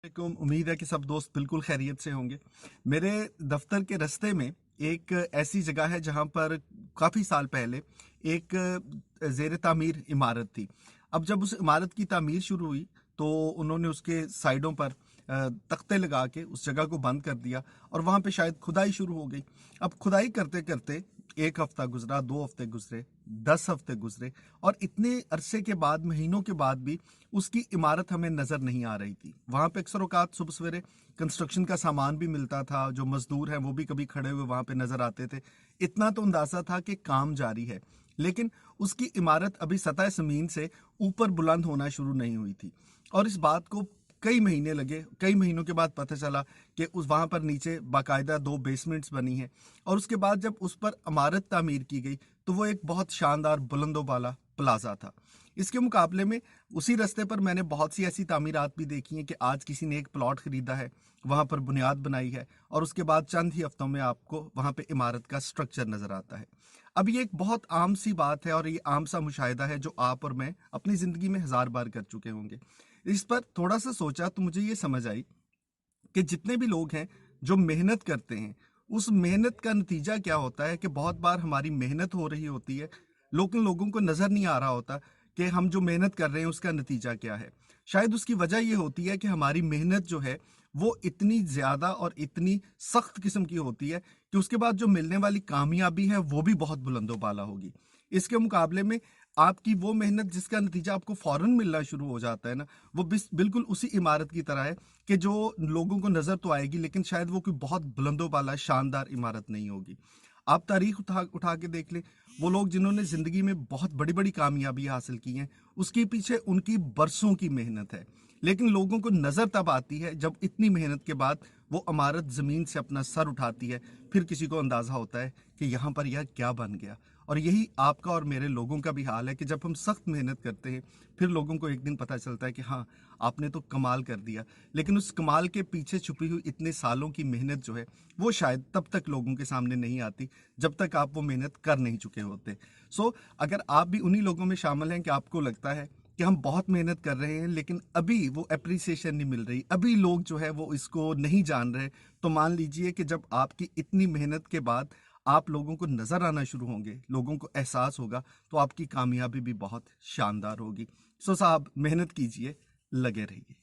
उम्मीद है कि सब दोस्त बिल्कुल खैरियत से होंगे। मेरे दफ्तर के रास्ते में एक ऐसी जगह है जहां पर काफ़ी साल पहले एक ज़ेर तामीर इमारत थी। अब जब उस इमारत की तामीर शुरू हुई तो उन्होंने उसके साइडों पर तख्ते लगा के उस जगह को बंद कर दिया और वहाँ पे शायद खुदाई शुरू हो गई। अब खुदाई करते करते एक हफ्ता गुजरा, 2 हफ्ते गुजरे, 10 हफ्ते गुजरे और इतने अरसे के बाद, महीनों के बाद भी उसकी इमारत हमें नज़र नहीं आ रही थी। वहाँ पे अक्सर औकात सुबह सवेरे कंस्ट्रक्शन का सामान भी मिलता था, जो मजदूर हैं वो भी कभी खड़े हुए वहाँ पे नज़र आते थे। इतना तो अंदाज़ा था कि काम जारी है, लेकिन उसकी इमारत अभी सतह ज़मीन से ऊपर बुलंद होना शुरू नहीं हुई थी। और इस बात को कई महीने लगे। कई महीनों के बाद पता चला कि उस वहाँ पर नीचे बाकायदा 2 बेसमेंट्स बनी हैं और उसके बाद जब उस पर इमारत तामीर की गई तो वो एक बहुत शानदार बुलंदों वाला प्लाजा था। इसके मुकाबले में उसी रास्ते पर मैंने बहुत सी ऐसी तामीरात भी देखी हैं कि आज किसी ने एक प्लॉट खरीदा है, वहाँ पर बुनियाद बनाई है और उसके बाद चंद ही हफ्तों में आपको वहाँ पे इमारत का स्ट्रक्चर नज़र आता है। अब ये एक बहुत आम सी बात है और ये आम सा मुशाहिदा है जो आप और मैं अपनी ज़िंदगी में हज़ार बार कर चुके होंगे। इस पर थोड़ा सा सोचा तो मुझे ये समझ आई कि जितने भी लोग हैं जो मेहनत करते हैं, उस मेहनत का नतीजा क्या होता है कि बहुत बार हमारी मेहनत हो रही होती है, लेकिन लोगों को नज़र नहीं आ रहा होता कि हम जो मेहनत कर रहे हैं उसका नतीजा क्या है। शायद उसकी वजह ये होती है कि हमारी मेहनत जो है वो इतनी ज़्यादा और इतनी सख्त किस्म की होती है कि उसके बाद जो मिलने वाली कामयाबी है वो भी बहुत बुलंदो बाला होगी। इसके मुकाबले में आपकी वो मेहनत जिसका नतीजा आपको फौरन मिलना शुरू हो जाता है ना, वो बिल्कुल उसी इमारत की तरह है कि जो लोगों को नज़र तो आएगी लेकिन शायद वो कोई बहुत बुलंदो वाला शानदार इमारत नहीं होगी। आप तारीख उठा उठा के देख लें, वो लोग जिन्होंने ज़िंदगी में बहुत बड़ी बड़ी कामयाबी हासिल की हैं, उसके पीछे उनकी बरसों की मेहनत है। लेकिन लोगों को नज़र तब आती है जब इतनी मेहनत के बाद वो इमारत ज़मीन से अपना सर उठाती है, फिर किसी को अंदाज़ा होता है कि यहाँ पर यह क्या बन गया। और यही आपका और मेरे लोगों का भी हाल है कि जब हम सख्त मेहनत करते हैं फिर लोगों को एक दिन पता चलता है कि हाँ, आपने तो कमाल कर दिया। लेकिन उस कमाल के पीछे छुपी हुई इतने सालों की मेहनत जो है वो शायद तब तक लोगों के सामने नहीं आती जब तक आप वो मेहनत कर नहीं चुके होते। अगर आप भी उन्हीं लोगों में शामिल हैं कि आपको लगता है कि हम बहुत मेहनत कर रहे हैं लेकिन अभी वो अप्रिसिएशन नहीं मिल रही, अभी लोग जो है वो इसको नहीं जान रहे, तो मान लीजिए कि जब आपकी इतनी मेहनत के बाद आप लोगों को नज़र आना शुरू होंगे, लोगों को एहसास होगा, तो आपकी कामयाबी भी बहुत शानदार होगी। साहब, मेहनत कीजिए, लगे रहिए।